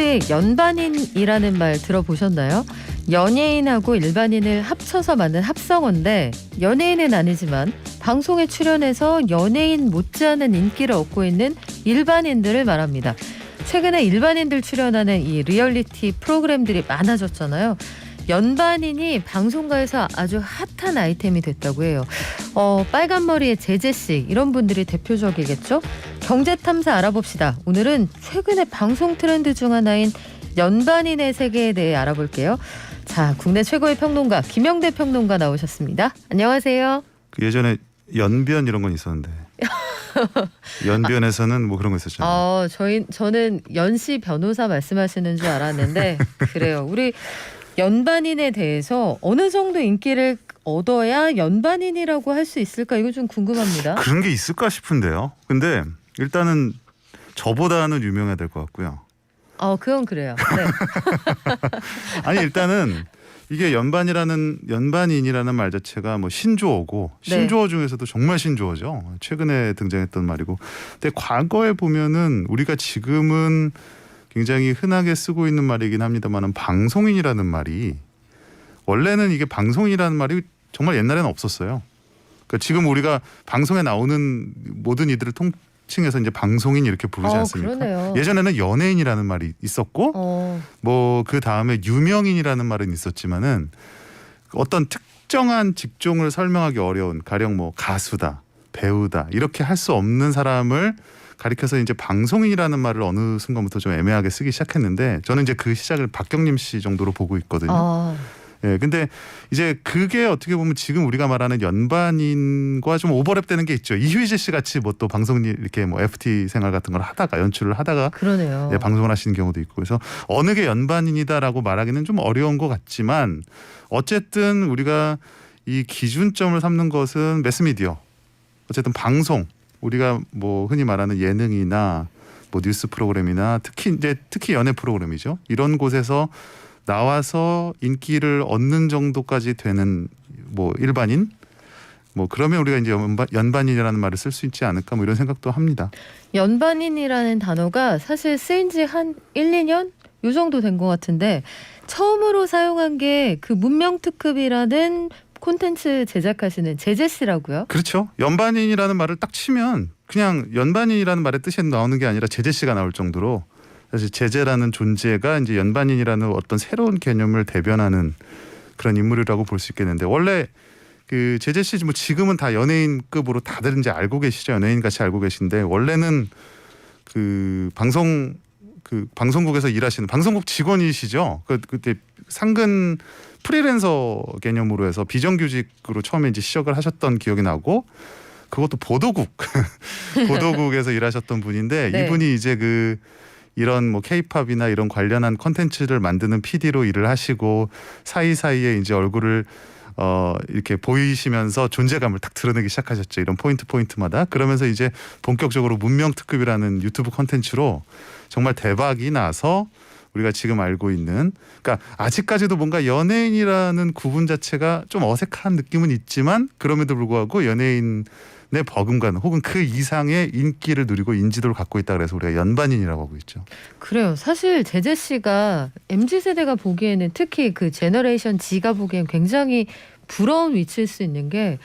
혹시 연반인이라는 말 들어보셨나요? 연예인하고 일반인을 합쳐서 만든 합성어인데 연예인은 아니지만 방송에 출연해서 연예인 못지않은 인기를 얻고 있는 일반인들을 말합니다. 최근에 일반인들 출연하는 이 리얼리티 프로그램들이 많아졌잖아요. 연반인이 방송가에서 아주 핫한 아이템이 됐다고 해요. 빨간 머리의 제재씨 이런 분들이 대표적이겠죠. 경제탐사 알아봅시다. 오늘은 최근의 방송 트렌드 중 하나인 연반인의 세계에 대해 알아볼게요. 자, 국내 최고의 평론가 김영대 평론가 나오셨습니다. 안녕하세요. 예전에 연변 이런 건 있었는데 연변에서는 뭐 그런 거 있었잖아요. 저는 연씨 변호사 말씀하시는 줄 알았는데 그래요. 우리 연반인에 대해서 어느 정도 인기를 얻어야 연반인이라고 할 수 있을까? 이거 좀 궁금합니다. 그런 게 있을까 싶은데요. 근데 일단은 저보다는 유명해야 될 것 같고요. 그건 그래요. 네. 아니 일단은 이게 연반인이라는 말 자체가 뭐 신조어고 신조어 중에서도 정말 신조어죠. 최근에 등장했던 말이고. 근데 과거에 보면은 우리가 지금은 굉장히 흔하게 쓰고 있는 말이긴 합니다만은 방송인이라는 말이 원래는 이게 방송인이라는 말이 정말 옛날에는 없었어요. 그러니까 지금 우리가 방송에 나오는 모든 이들을 통칭해서 이제 방송인 이렇게 부르지 않습니까? 그러네요. 예전에는 연예인이라는 말이 있었고 뭐 그 다음에 유명인이라는 말은 있었지만은 어떤 특정한 직종을 설명하기 어려운 가령 뭐 가수다, 배우다 이렇게 할 수 없는 사람을 가리켜서 이제 방송인이라는 말을 어느 순간부터 좀 애매하게 쓰기 시작했는데 저는 이제 그 시작을 박경림 씨 정도로 보고 있거든요. 예, 근데 이제 그게 어떻게 보면 지금 우리가 말하는 연반인과 좀 오버랩되는 게 있죠. 이휘재 씨 같이 뭐 또 방송인 이렇게 뭐 FT 생활 같은 걸 하다가 연출을 하다가 그러네요. 예, 방송을 하시는 경우도 있고 그래서 어느 게 연반인이다라고 말하기는 좀 어려운 것 같지만 어쨌든 우리가 이 기준점을 삼는 것은 매스미디어, 어쨌든 방송. 우리가 뭐 흔히 말하는 예능이나 뭐 뉴스 프로그램이나 특히 연예 프로그램이죠. 이런 곳에서 나와서 인기를 얻는 정도까지 되는 뭐 일반인 뭐 그러면 우리가 이제 연반인이라는 말을 쓸 수 있지 않을까 뭐 이런 생각도 합니다. 연반인이라는 단어가 사실 쓰인 지 한 1, 2년 요 정도 된 것 같은데 처음으로 사용한 게 그 문명특급이라는 콘텐츠 제작하시는 제재씨라고요? 그렇죠. 연반인이라는 말을 딱 치면 그냥 연반인이라는 말의 뜻이 나오는 게 아니라 제재씨가 나올 정도로 사실 제재라는 존재가 이제 연반인이라는 어떤 새로운 개념을 대변하는 그런 인물이라고 볼 수 있겠는데 원래 그 제재씨 뭐 지금은 다 연예인급으로 다들 이제 알고 계시죠. 연예인 같이 알고 계신데 원래는 그 방송국에서 일하시는 방송국 직원이시죠. 그때 상근 프리랜서 개념으로 해서 비정규직으로 처음에 이제 시작을 하셨던 기억이 나고 그것도 보도국에서 일하셨던 분인데 네. 이분이 이제 이런 뭐 케이팝이나 이런 관련한 콘텐츠를 만드는 PD로 일을 하시고 사이사이에 이제 얼굴을 이렇게 보이시면서 존재감을 딱 드러내기 시작하셨죠. 이런 포인트마다. 그러면서 이제 본격적으로 문명특급이라는 유튜브 콘텐츠로 정말 대박이 나서 우리가 지금 알고 있는 그러니까 아직까지도 뭔가 연예인이라는 구분 자체가 좀 어색한 느낌은 있지만 그럼에도 불구하고 연예인의 버금가는 혹은 그 이상의 인기를 누리고 인지도를 갖고 있다 그래서 우리가 연반인이라고 하고 있죠. 그래요. 사실 제재 씨가 MZ세대가 보기에는 특히 그 제너레이션 G가 보기엔 굉장히 부러운 위치일 수 있는 게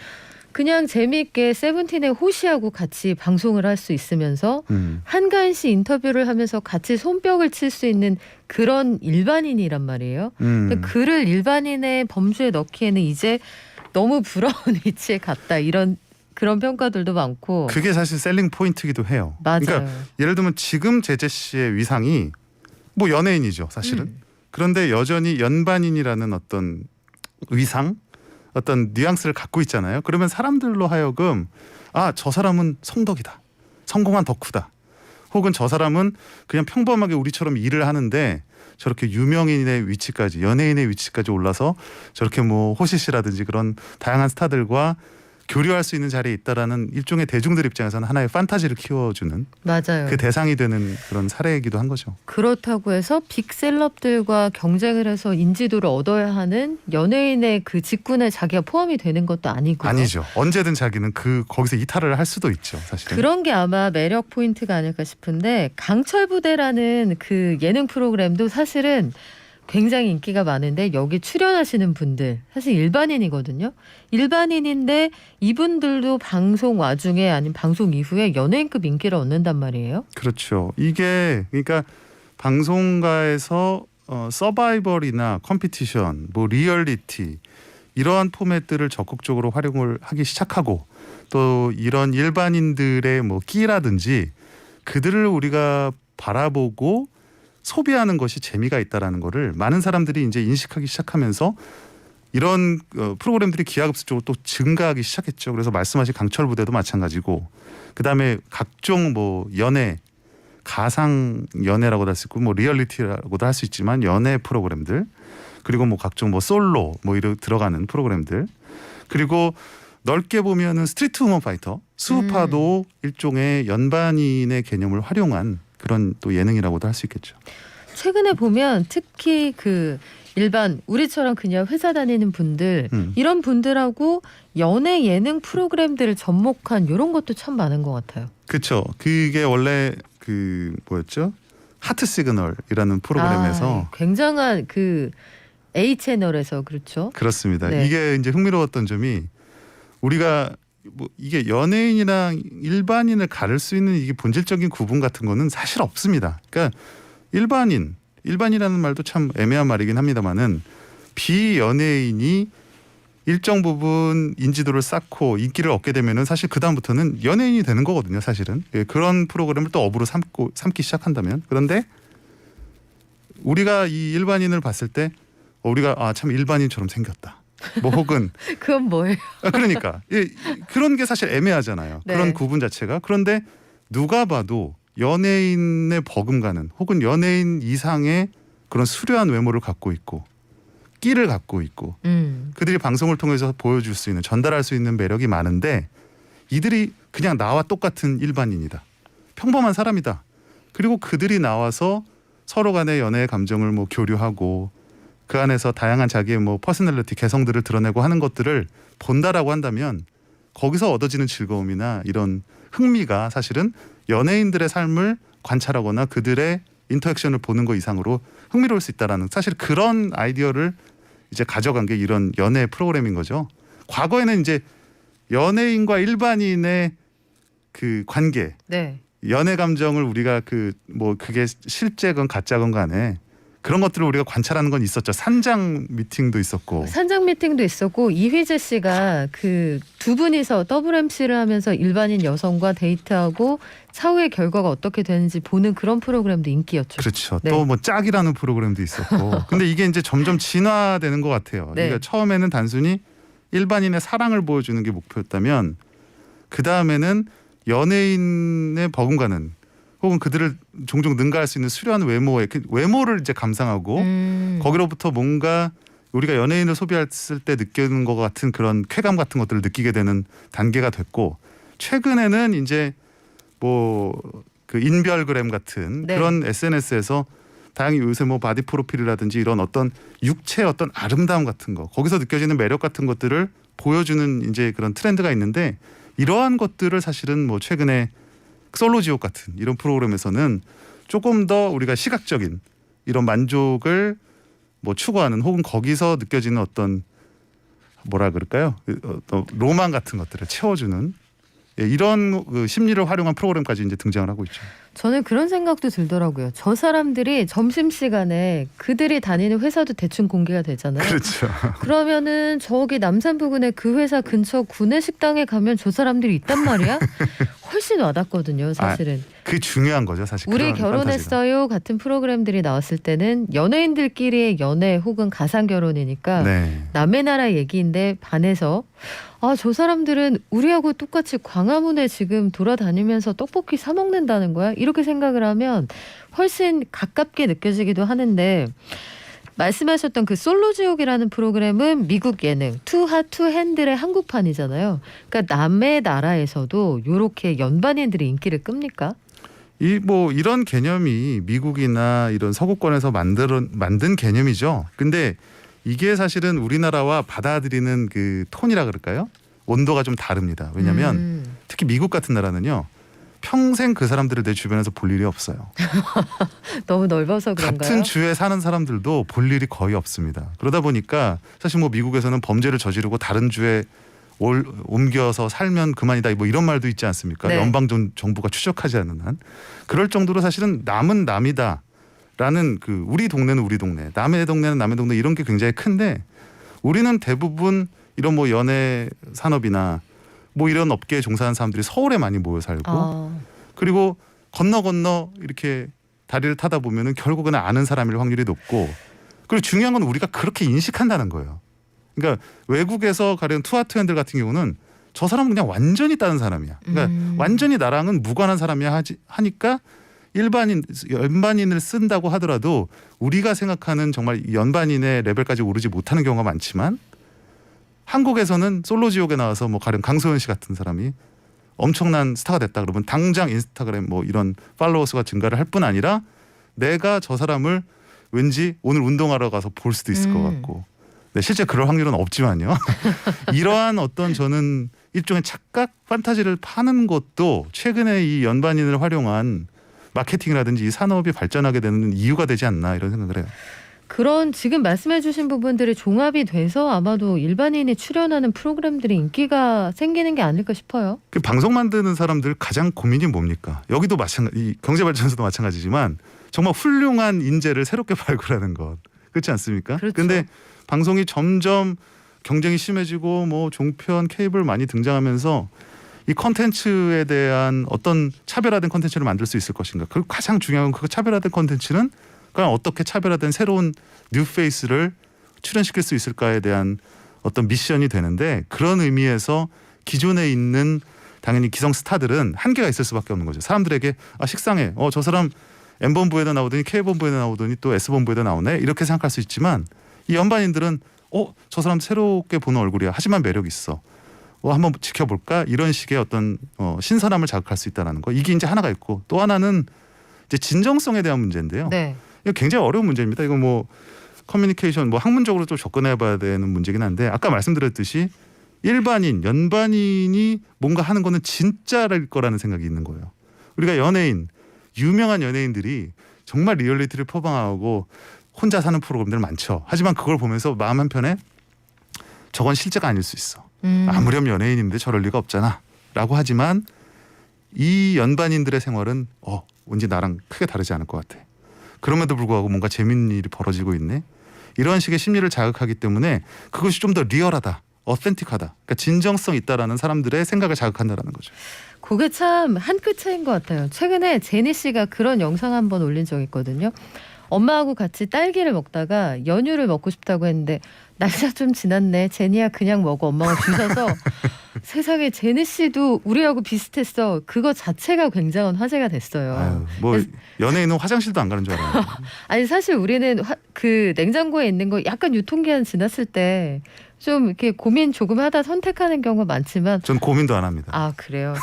그냥 재미있게 세븐틴의 호시하고 같이 방송을 할 수 있으면서 한가인 씨 인터뷰를 하면서 같이 손뼉을 칠 수 있는 그런 일반인이란 말이에요. 근데 그를 일반인의 범주에 넣기에는 이제 너무 부러운 위치에 갔다 이런 그런 평가들도 많고 그게 사실 셀링 포인트이기도 해요. 맞아요. 그러니까 예를 들면 지금 제재 씨의 위상이 뭐 연예인이죠, 사실은. 그런데 여전히 연반인이라는 어떤 위상, 어떤 뉘앙스를 갖고 있잖아요. 그러면 사람들로 하여금 저 사람은 성덕이다. 성공한 덕후다. 혹은 저 사람은 그냥 평범하게 우리처럼 일을 하는데 저렇게 유명인의 위치까지 연예인의 위치까지 올라서 저렇게 뭐 호시 씨라든지 그런 다양한 스타들과 교류할 수 있는 자리에 있다라는 일종의 대중들 입장에서는 하나의 판타지를 키워주는 맞아요. 그 대상이 되는 그런 사례이기도 한 거죠. 그렇다고 해서 빅셀럽들과 경쟁을 해서 인지도를 얻어야 하는 연예인의 그 직군에 자기가 포함이 되는 것도 아니고요. 아니죠. 언제든 자기는 거기서 이탈을 할 수도 있죠. 사실은. 그런 게 아마 매력 포인트가 아닐까 싶은데 강철부대라는 그 예능 프로그램도 사실은 굉장히 인기가 많은데 여기 출연하시는 분들 사실 일반인이거든요. 일반인인데 이분들도 방송 와중에 아니면 방송 이후에 연예인급 인기를 얻는단 말이에요. 그렇죠. 이게 그러니까 방송가에서 서바이벌이나 컴피티션, 뭐 리얼리티 이러한 포맷들을 적극적으로 활용을 하기 시작하고 또 이런 일반인들의 뭐 끼라든지 그들을 우리가 바라보고 소비하는 것이 재미가 있다라는 거를 많은 사람들이 이제 인식하기 시작하면서 이런 프로그램들이 기하급수적으로 또 증가하기 시작했죠. 그래서 말씀하신 강철부대도 마찬가지고 그다음에 각종 뭐 연애 가상 연애라고도 할 수 있고 뭐 리얼리티라고도 할 수 있지만 연애 프로그램들 그리고 뭐 각종 뭐 솔로 뭐 이런 들어가는 프로그램들 그리고 넓게 보면은 스트리트 우먼 파이터 수우파도 일종의 연반인의 개념을 활용한 그런 또 예능이라고도 할 수 있겠죠. 최근에 보면 특히 그 일반 우리처럼 그냥 회사 다니는 분들 이런 분들하고 연애 예능 프로그램들을 접목한 이런 것도 참 많은 것 같아요. 그렇죠. 그게 원래 그 뭐였죠? 하트 시그널이라는 프로그램에서 굉장한 그 A 채널에서 그렇죠. 그렇습니다. 네. 이게 이제 흥미로웠던 점이 우리가 뭐 이게 연예인이랑 일반인을 가를 수 있는 이게 본질적인 구분 같은 거는 사실 없습니다. 그러니까 일반이라는 말도 참 애매한 말이긴 합니다만은 비연예인이 일정 부분 인지도를 쌓고 인기를 얻게 되면은 사실 그 다음부터는 연예인이 되는 거거든요. 사실은 그런 프로그램을 또 업으로 삼기 시작한다면 그런데 우리가 이 일반인을 봤을 때 우리가 참 일반인처럼 생겼다. 뭐 혹은 그건 뭐예요? 그러니까 그런 게 사실 애매하잖아요. 네. 그런 구분 자체가. 그런데 누가 봐도 연예인의 버금가는 혹은 연예인 이상의 그런 수려한 외모를 갖고 있고 끼를 갖고 있고 그들이 방송을 통해서 보여줄 수 있는 전달할 수 있는 매력이 많은데 이들이 그냥 나와 똑같은 일반인이다. 평범한 사람이다. 그리고 그들이 나와서 서로 간의 연애의 감정을 뭐 교류하고 그 안에서 다양한 자기의 뭐 퍼스널리티 개성들을 드러내고 하는 것들을 본다라고 한다면 거기서 얻어지는 즐거움이나 이런 흥미가 사실은 연예인들의 삶을 관찰하거나 그들의 인터액션을 보는 것 이상으로 흥미로울 수 있다라는 사실 그런 아이디어를 이제 가져간 게 이런 연애 프로그램인 거죠. 과거에는 이제 연예인과 일반인의 그 관계, 네. 연애 감정을 우리가 그 뭐 그게 실제건 가짜건 간에 그런 것들을 우리가 관찰하는 건 있었죠. 산장 미팅도 있었고. 산장 미팅도 있었고 이휘재 씨가 그 두 분이서 더블 MC를 하면서 일반인 여성과 데이트하고 차후의 결과가 어떻게 되는지 보는 그런 프로그램도 인기였죠. 그렇죠. 네. 또 뭐 짝이라는 프로그램도 있었고. 근데 이게 이제 점점 진화되는 것 같아요. 네. 그러니까 처음에는 단순히 일반인의 사랑을 보여주는 게 목표였다면 그 다음에는 연예인의 버금가는 혹은 그들을 종종 능가할 수 있는 수려한 외모를 이제 감상하고 거기로부터 뭔가 우리가 연예인을 소비했을 때 느끼는 것 같은 그런 쾌감 같은 것들을 느끼게 되는 단계가 됐고 최근에는 이제 뭐 그 인별그램 같은 네. 그런 SNS에서 다양히 요새 뭐 바디 프로필이라든지 이런 어떤 육체의 어떤 아름다움 같은 거 거기서 느껴지는 매력 같은 것들을 보여주는 이제 그런 트렌드가 있는데 이러한 것들을 사실은 뭐 최근에 솔로지옥 같은 이런 프로그램에서는 조금 더 우리가 시각적인 이런 만족을 뭐 추구하는 혹은 거기서 느껴지는 어떤 뭐라 그럴까요? 어떤 로망 같은 것들을 채워주는 이런 그 심리를 활용한 프로그램까지 이제 등장을 하고 있죠. 저는 그런 생각도 들더라고요. 저 사람들이 점심시간에 그들이 다니는 회사도 대충 공개가 되잖아요. 그렇죠. 그러면은 저기 남산부근의 그 회사 근처 구내식당에 가면 저 사람들이 있단 말이야? 훨씬 와닿거든요, 사실은. 그게 중요한 거죠, 사실. 우리 그런 판타지가. 결혼했어요 같은 프로그램들이 나왔을 때는 연예인들끼리의 연애 혹은 가상 결혼이니까 네. 남의 나라 얘기인데 반해서 저 사람들은 우리하고 똑같이 광화문에 지금 돌아다니면서 떡볶이 사 먹는다는 거야? 이렇게 생각을 하면 훨씬 가깝게 느껴지기도 하는데 말씀하셨던 그 솔로지옥이라는 프로그램은 미국 예능 투 핫 투 핸들의 한국판이잖아요. 그러니까 남의 나라에서도 이렇게 연반인들이 인기를 끕니까? 이런 개념이 미국이나 이런 서구권에서 만든 개념이죠. 근데 이게 사실은 우리나라와 받아들이는 그 톤이라 그럴까요? 온도가 좀 다릅니다. 왜냐하면 특히 미국 같은 나라는요. 평생 그 사람들을 내 주변에서 볼 일이 없어요. 너무 넓어서 그런가요? 같은 주에 사는 사람들도 볼 일이 거의 없습니다. 그러다 보니까 사실 뭐 미국에서는 범죄를 저지르고 다른 주에 옮겨서 살면 그만이다 뭐 이런 말도 있지 않습니까? 네. 연방 정부가 추적하지 않는 한 그럴 정도로 사실은 남은 남이다라는 그 우리 동네는 우리 동네, 남의 동네는 남의 동네 이런 게 굉장히 큰데 우리는 대부분 이런 뭐 연예 산업이나 뭐 이런 업계에 종사하는 사람들이 서울에 많이 모여 살고 그리고 건너 이렇게 다리를 타다 보면은 결국은 아는 사람일 확률이 높고 그리고 중요한 건 우리가 그렇게 인식한다는 거예요. 그러니까 외국에서 가령 투아트핸들 같은 경우는 저 사람은 그냥 완전히 다른 사람이야. 그러니까 완전히 나랑은 무관한 사람이야 하니까 연반인을 쓴다고 하더라도 우리가 생각하는 정말 연반인의 레벨까지 오르지 못하는 경우가 많지만 한국에서는 솔로지옥에 나와서 뭐 가령 강소연 씨 같은 사람이 엄청난 스타가 됐다 그러면 당장 인스타그램 뭐 이런 팔로워 수가 증가를 할 뿐 아니라 내가 저 사람을 왠지 오늘 운동하러 가서 볼 수도 있을 것 같고 네, 실제 그럴 확률은 없지만요. 이러한 어떤 저는 일종의 착각 판타지를 파는 것도 최근에 이 연반인을 활용한 마케팅이라든지 이 산업이 발전하게 되는 이유가 되지 않나 이런 생각을 해요. 그런 지금 말씀해 주신 부분들이 종합이 돼서 아마도 일반인이 출연하는 프로그램들이 인기가 생기는 게 아닐까 싶어요. 그 방송 만드는 사람들 가장 고민이 뭡니까? 여기도 마찬가지, 경제발전소도 마찬가지지만 정말 훌륭한 인재를 새롭게 발굴하는 것. 그렇지 않습니까? 그렇죠. 근데 방송이 점점 경쟁이 심해지고 뭐 종편, 케이블 많이 등장하면서 이 컨텐츠에 대한 어떤 차별화된 컨텐츠를 만들 수 있을 것인가. 그리고 가장 중요한 그 차별화된 컨텐츠는 그냥 어떻게 차별화된 새로운 뉴페이스를 출연시킬 수 있을까에 대한 어떤 미션이 되는데 그런 의미에서 기존에 있는 당연히 기성 스타들은 한계가 있을 수밖에 없는 거죠. 사람들에게 식상해. 저 사람 M본부에도 나오더니 K본부에도 나오더니 또 S본부에도 나오네. 이렇게 생각할 수 있지만 이 연반인들은 저 사람 새롭게 보는 얼굴이야. 하지만 매력 있어. 한번 지켜볼까? 이런 식의 어떤 신선함을 자극할 수 있다는 거. 이게 이제 하나가 있고 또 하나는 이제 진정성에 대한 문제인데요. 네. 이거 굉장히 어려운 문제입니다. 이거 뭐 커뮤니케이션 뭐 학문적으로 좀 접근해봐야 되는 문제긴 한데 아까 말씀드렸듯이 일반인, 연반인이 뭔가 하는 거는 진짜일 거라는 생각이 있는 거예요. 우리가 유명한 연예인들이 정말 리얼리티를 표방하고 혼자 사는 프로그램들 많죠. 하지만 그걸 보면서 마음 한편에 저건 실제가 아닐 수 있어. 아무렴 연예인인데 저럴 리가 없잖아. 라고 하지만 이 연반인들의 생활은 왠지 나랑 크게 다르지 않을 것 같아. 그럼에도 불구하고 뭔가 재밌는 일이 벌어지고 있네. 이런 식의 심리를 자극하기 때문에 그것이 좀 더 리얼하다. 어센틱하다. 그러니까 진정성 있다라는 사람들의 생각을 자극한다라는 거죠. 그게 참 한 끗 차이인 것 같아요. 최근에 제니 씨가 그런 영상 한번 올린 적이 있거든요. 엄마하고 같이 딸기를 먹다가 연유를 먹고 싶다고 했는데 날짜 좀 지났네. 제니야 그냥 먹어. 엄마가 주셔서 세상에 제니 씨도 우리하고 비슷했어. 그거 자체가 굉장한 화제가 됐어요. 뭐 연예인은 화장실도 안 가는 줄 알아요. 아니 사실 우리는 그 냉장고에 있는 거 약간 유통기한 지났을 때 좀 이렇게 고민 조금 하다 선택하는 경우가 많지만 전 고민도 안 합니다. 그래요.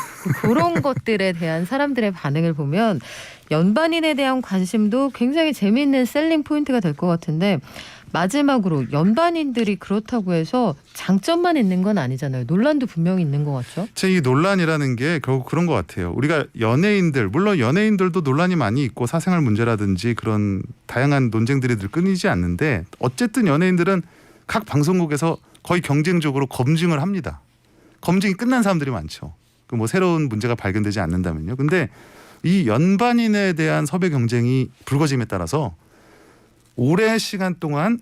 그런 것들에 대한 사람들의 반응을 보면 연반인에 대한 관심도 굉장히 재미있는 셀링 포인트가 될 것 같은데 마지막으로 연반인들이 그렇다고 해서 장점만 있는 건 아니잖아요. 논란도 분명히 있는 것 같죠. 이 논란이라는 게 결국 그런 것 같아요. 우리가 연예인들, 물론 연예인들도 논란이 많이 있고 사생활 문제라든지 그런 다양한 논쟁들이 늘 끊이지 않는데 어쨌든 연예인들은 각 방송국에서 거의 경쟁적으로 검증을 합니다. 검증이 끝난 사람들이 많죠. 그 뭐 새로운 문제가 발견되지 않는다면요. 근데 이 연반인에 대한 섭외 경쟁이 불거짐에 따라서 오랜 시간 동안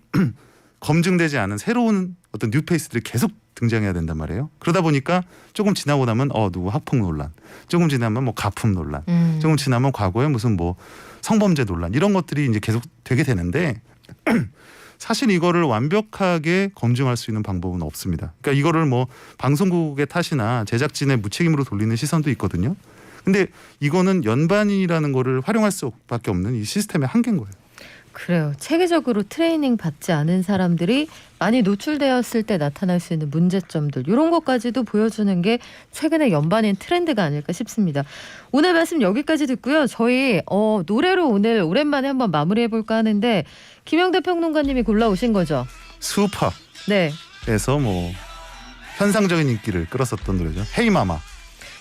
검증되지 않은 새로운 어떤 뉴페이스들이 계속 등장해야 된단 말이에요. 그러다 보니까 조금 지나고 나면 누구 학폭 논란, 조금 지나면 뭐 가품 논란, 조금 지나면 과거에 무슨 뭐 성범죄 논란 이런 것들이 이제 계속 되게 되는데 사실 이거를 완벽하게 검증할 수 있는 방법은 없습니다. 그러니까 이거를 뭐 방송국의 탓이나 제작진의 무책임으로 돌리는 시선도 있거든요. 근데 이거는 연반인이라는 거를 활용할 수밖에 없는 이 시스템의 한계인 거예요. 그래요. 체계적으로 트레이닝 받지 않은 사람들이 많이 노출되었을 때 나타날 수 있는 문제점들 이런 것까지도 보여주는 게 최근의 연반인 트렌드가 아닐까 싶습니다. 오늘 말씀 여기까지 듣고요. 저희 노래로 오늘 오랜만에 한번 마무리해볼까 하는데 김영대 평론가님이 골라오신 거죠? 슈퍼에서 네. 뭐 현상적인 인기를 끌었었던 노래죠. 헤이마마.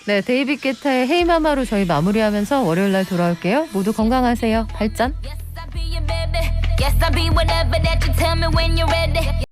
네, 데이빗 게타의 헤이마마로 저희 마무리하면서 월요일 날 돌아올게요. 모두 건강하세요. 발전. Yes, I'll be your baby. Yes, I'll be whatever that you tell me when you're ready.